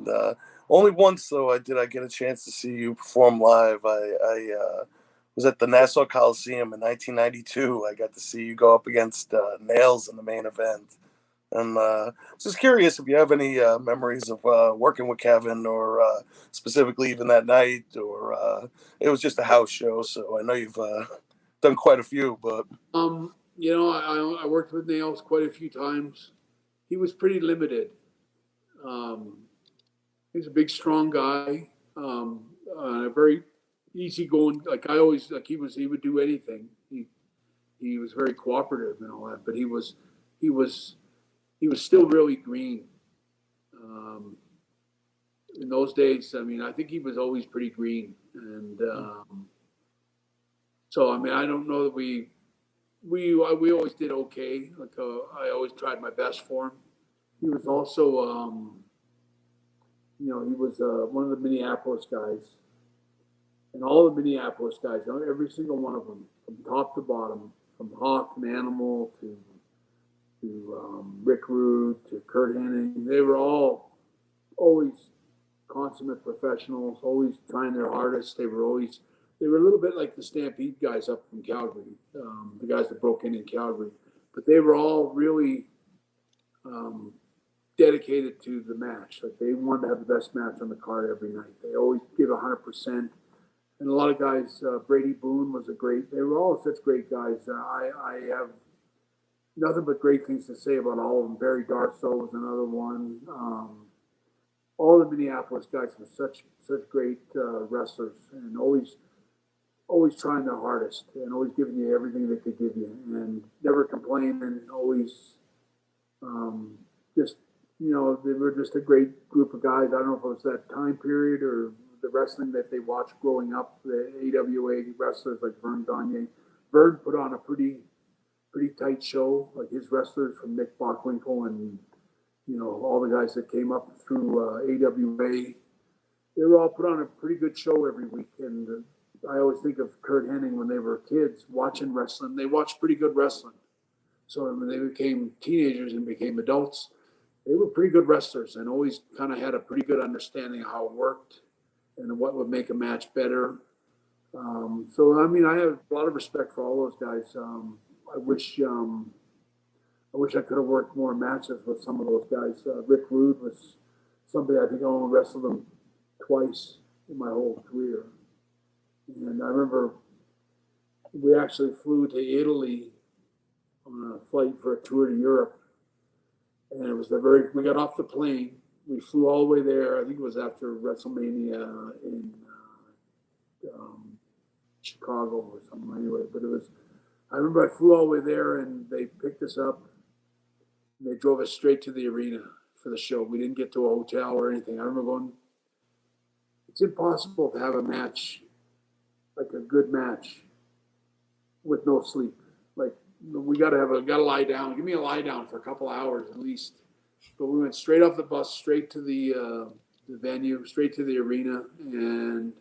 And only once, though, I get a chance to see you perform live. I was at the Nassau Coliseum in 1992. I got to see you go up against Nails in the main event. And just curious if you have any memories of working with Kevin, or specifically even that night, or it was just a house show. So I know you've done quite a few, but I worked with Nails quite a few times. He was pretty limited. He's a big, strong guy, very easygoing. Like I always like he would do anything. He was very cooperative and all that, but he was still really green. In those days, I mean, I think he was always pretty green, and so I mean, I don't know that we always did okay. Like I always tried my best for him. He was also, he was one of the Minneapolis guys, and all the Minneapolis guys, every single one of them, from top to bottom, from Hawk and Animal to Rick Rude to Kurt Hennig, they were all always consummate professionals, always trying their hardest. They were a little bit like the Stampede guys up from Calgary, the guys that broke in Calgary, but they were all really dedicated to the match. Like they wanted to have the best match on the card every night. They always give 100%. And a lot of guys, Brady Boone was they were all such great guys. I have nothing but great things to say about all of them. Barry Darsow was another one. All the Minneapolis guys were such great wrestlers, and always trying their hardest, and always giving you everything they could give you, and never complaining. Always they were just a great group of guys. I don't know if it was that time period or the wrestling that they watched growing up, the AWA wrestlers like Vern Gagne. Vern put on a pretty tight show. Like his wrestlers from Nick Bockwinkel and all the guys that came up through AWA, they were all put on a pretty good show every week. And I always think of Kurt Hennig when they were kids watching wrestling. They watched pretty good wrestling. So when they became teenagers and became adults, they were pretty good wrestlers and always kind of had a pretty good understanding of how it worked and what would make a match better. So, I mean, I have a lot of respect for all those guys. I wish I could have worked more matches with some of those guys. Rick Rude was somebody I think I only wrestled him twice in my whole career. And I remember we actually flew to Italy on a flight for a tour to Europe. And it was we got off the plane. We flew all the way there. I think it was after WrestleMania in Chicago or something anyway. But I remember I flew all the way there and they picked us up and they drove us straight to the arena for the show. We didn't get to a hotel or anything. I remember going, it's impossible to have a match, like a good match, with no sleep. Like, we gotta lie down. Give me a lie down for a couple hours at least. But we went straight off the bus, straight to the venue, straight to the arena, and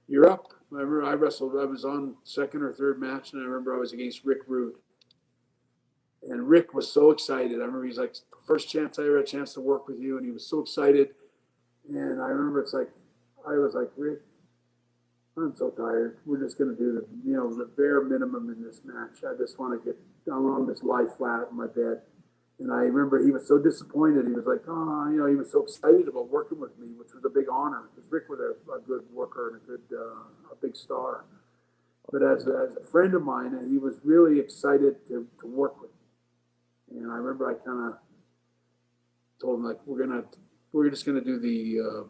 you're up. I remember I was on second or third match, and I remember I was against Rick Rude. And Rick was so excited. I remember he's like, first chance I ever had a chance to work with you, and he was so excited. And I remember I was like, Rick, I'm so tired. We're just going to do the bare minimum in this match. I just want to get down on this lie flat in my bed. And I remember he was so disappointed. He was like, he was so excited about working with me, which was a big honor because Rick was a good worker and a big star. But as a friend of mine, he was really excited to work with me. And I remember I kind of told him, like, we're just gonna do the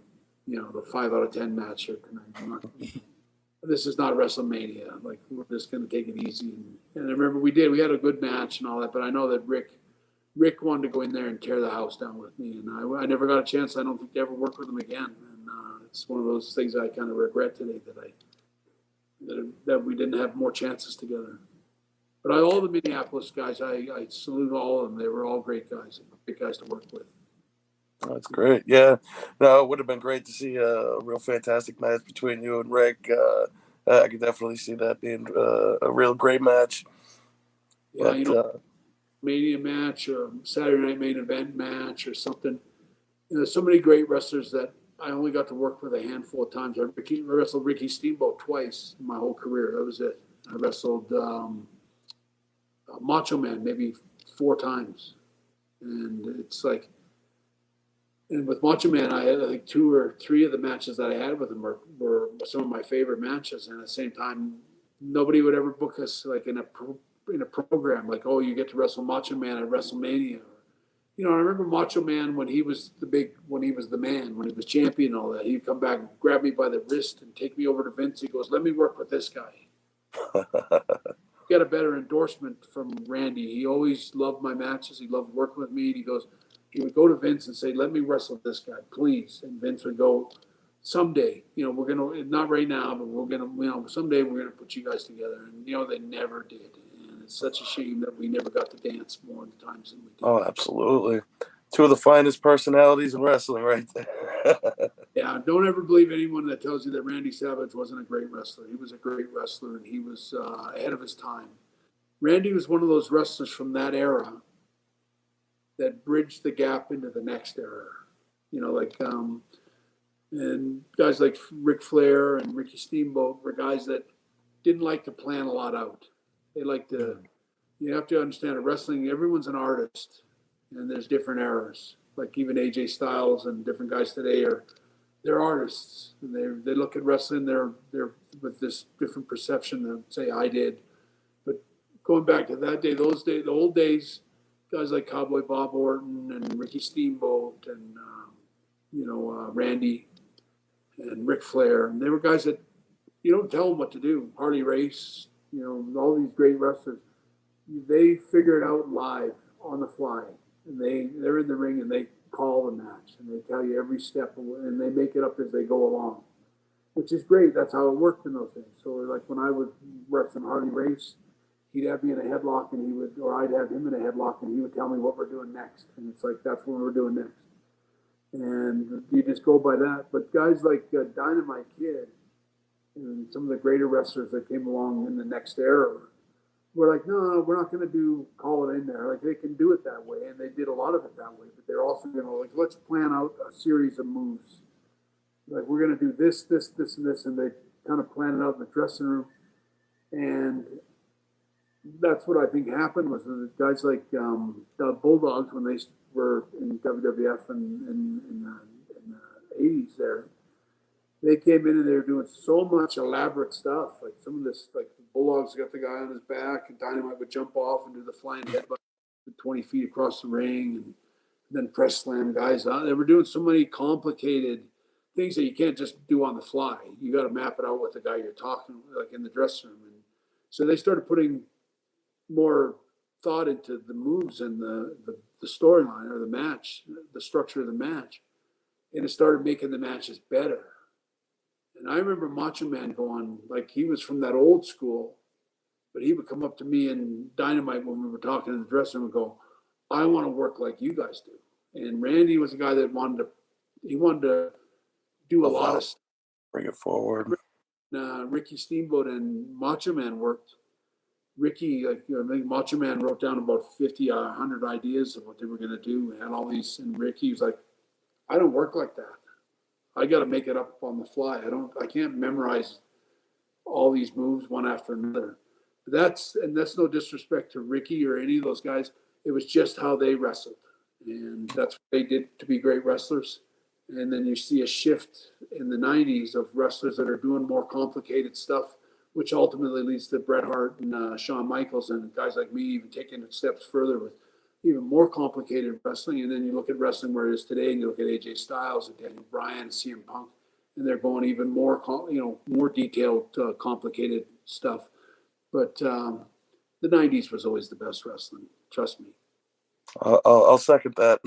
5 out of 10 match here tonight. This is not WrestleMania. Like, we're just gonna take it easy. And I remember we had a good match and all that. But I know that Rick wanted to go in there and tear the house down with me, and I never got a chance. I don't think to ever work with him again. And it's one of those things I kind of regret today that we didn't have more chances together. But all the Minneapolis guys, I salute all of them. They were all great guys to work with. That's great. Yeah, no, it would have been great to see a real fantastic match between you and Rick. I could definitely see that being a real great match. Yeah, Mania match or Saturday Night Main Event match or something. There's so many great wrestlers that I only got to work with a handful of times. I wrestled Ricky Steamboat twice in my whole career. That was it. I wrestled Macho Man maybe 4 times. And it's like, and with Macho Man, I had like 2 or 3 of the matches that I had with him were some of my favorite matches. And at the same time, nobody would ever book us like in a program like, oh, you get to wrestle Macho Man at WrestleMania. I remember Macho Man when he was the man, when he was champion and all that. He'd come back and grab me by the wrist and take me over to Vince. He goes, let me work with this guy. Get a better endorsement from Randy. He always loved my matches. He loved working with me. And he would go to Vince and say, let me wrestle this guy, please. And Vince would go, someday, we're going to, not right now, but we're going to, someday we're going to put you guys together. And, they never did. And it's such a shame that we never got to dance more times than we did. Oh, absolutely. 2 of the finest personalities in wrestling right there. Yeah, don't ever believe anyone that tells you that Randy Savage wasn't a great wrestler. He was a great wrestler, and he was ahead of his time. Randy was one of those wrestlers from that era that bridged the gap into the next era. And guys like Ric Flair and Ricky Steamboat were guys that didn't like to plan a lot out. They like to, you have to understand in wrestling, everyone's an artist, and there's different eras. Like even AJ Styles and different guys today they're artists, and they look at wrestling. They're with this different perception than say I did. But going back to that day, the old days, guys like Cowboy Bob Orton and Ricky Steamboat and Randy and Ric Flair, and they were guys that you don't tell them what to do. Harley Race, all these great wrestlers, they figure it out live on the fly, and they're in the ring and they call the match and they tell you every step and they make it up as they go along, which is great. That's how it worked in those days. So like when I was wrestling Harley Race, he'd have me in a headlock or I'd have him in a headlock and he would tell me what we're doing next. And it's like, that's what we're doing next. And you just go by that. But guys like Dynamite Kid and some of the greater wrestlers that came along in the next era, we're like, no, we're not going to call it in there. Like they can do it that way, and they did a lot of it that way. But they're also going to let's plan out a series of moves. Like we're going to do this, this, this, and this, and they kind of plan it out in the dressing room. And that's what I think happened was the guys like the Bulldogs when they were in WWF and in the 80s there. They came in and they were doing so much elaborate stuff. Like some of this, like the Bulldogs got the guy on his back, and Dynamite would jump off and do the flying headbutt 20 feet across the ring, and then press slam guys out. They were doing so many complicated things that you can't just do on the fly. You got to map it out with the guy you're talking, like in the dressing room. And so they started putting more thought into the moves and the storyline or the match, the structure of the match, and it started making the matches better. And I remember Macho Man going, like he was from that old school, but he would come up to me and Dynamite when we were talking in the dressing room and go, I want to work like you guys do. And Randy was a guy that wanted to do a lot of stuff. Bring it forward. Ricky Steamboat and Macho Man worked. Ricky, I think Macho Man wrote down about 50 or 100 ideas of what they were going to do. And all these, and Ricky was like, I don't work like that. I got to make it up on the fly. I can't memorize all these moves one after another. That's no disrespect to Ricky or any of those guys. It was just how they wrestled. And that's what they did to be great wrestlers. And then you see a shift in the 90s of wrestlers that are doing more complicated stuff, which ultimately leads to Bret Hart and Shawn Michaels and guys like me even taking it steps further with even more complicated wrestling. And then you look at wrestling where it is today, and you look at AJ Styles and Daniel Bryan and CM Punk, and they're going even more, more detailed, complicated stuff. But the 90s was always the best wrestling. Trust me. I'll second that.